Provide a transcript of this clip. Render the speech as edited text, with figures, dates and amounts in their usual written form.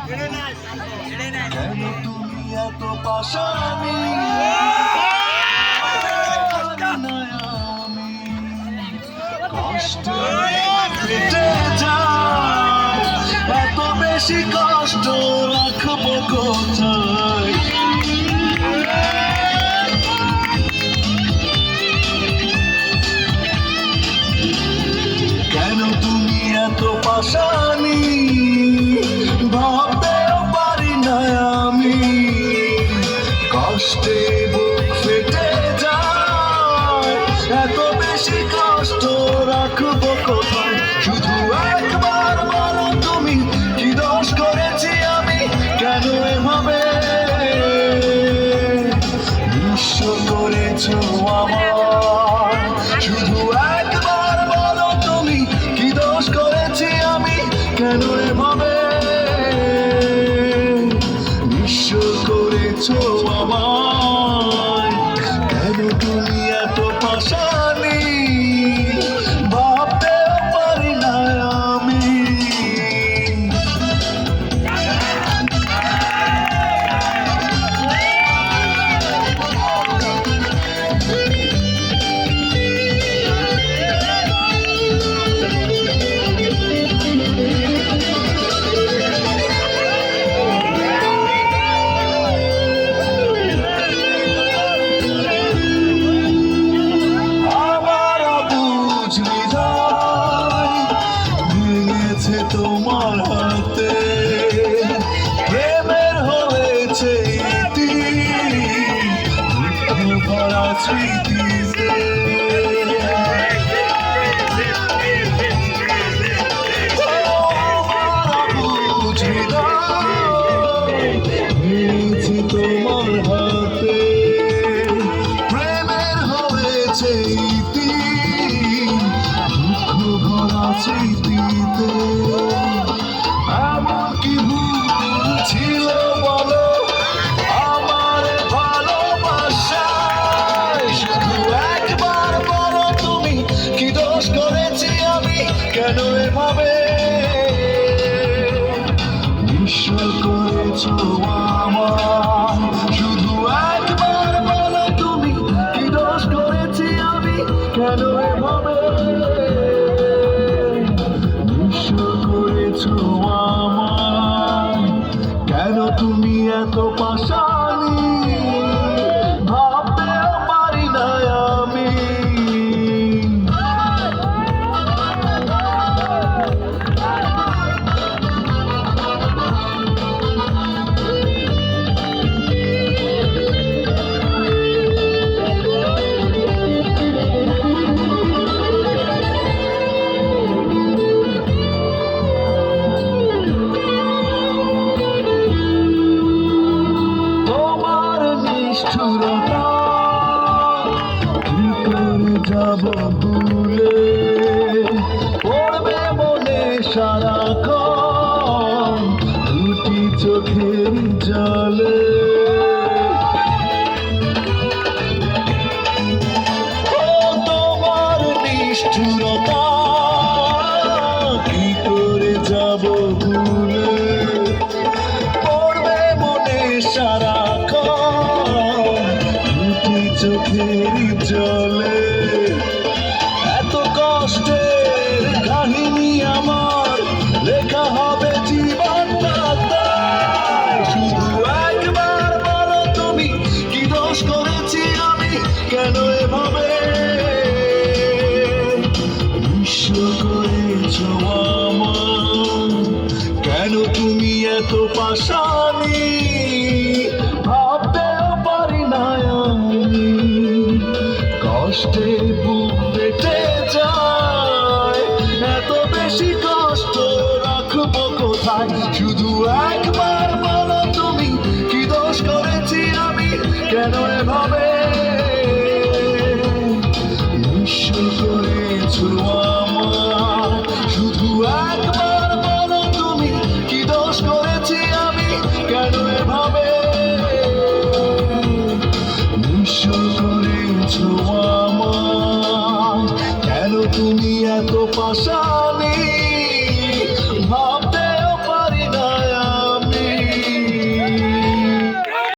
কেন তুমি এত পাশানি কষ্ট ফেটে যায় এত বেশি কষ্ট রাখবো কোথায় কেন তুমি এত পাশানি ভাবতেও পারি না আমি কষ্টে বুক ফেটে যায় এত বেশি কষ্ট রাখবো কোথায় শুধু একবার বলো তুমি কি দোষ করেছি আমি কেন এভাবে নিঃস্ব করেছো আমার শুধু একবার বলো তুমি কি দোষ করেছি আমি কেন এভাবে নিঃস্ব করেছো আমায় কেন তুমি এত পাশানি ভাবতেও পারি না আমি তোমার হাতে প্রেমের হয়েছে ইতি ভরা স্মৃতিতে তোমার হাতে প্রেমের হয়েছে ইতি ভরা স্মৃতিতে এমন কি ভুল ছিল বলো আমার ভালোবাসায় শুধু একবার বলো তুমি কি দোষ করেছি আমি কেন এভাবে নিঃস্ব করেছো আমার শুধু একবার বলো তুমি কি দোষ করেছি আমি কেন এভাবে কেন তুমি এত পাশানি ভাবতেও পারি না আমি যাব ভুলে পড়বে মনে সারাক্ষণ দুটি চোখের জলে তোমার নিষ্ঠুরতা কি করে যাব ভুলে পড়বে মনে সারাক্ষণ দুটি চোখের জলে এত কষ্টের কাহিনী আমার লেখা হবে জীবনটা শুধু একবার বলো তুমি কি দোষ করেছি আমি কেন এভাবে নিঃস্ব করেছো আমার কেন তুমি এত পাশানি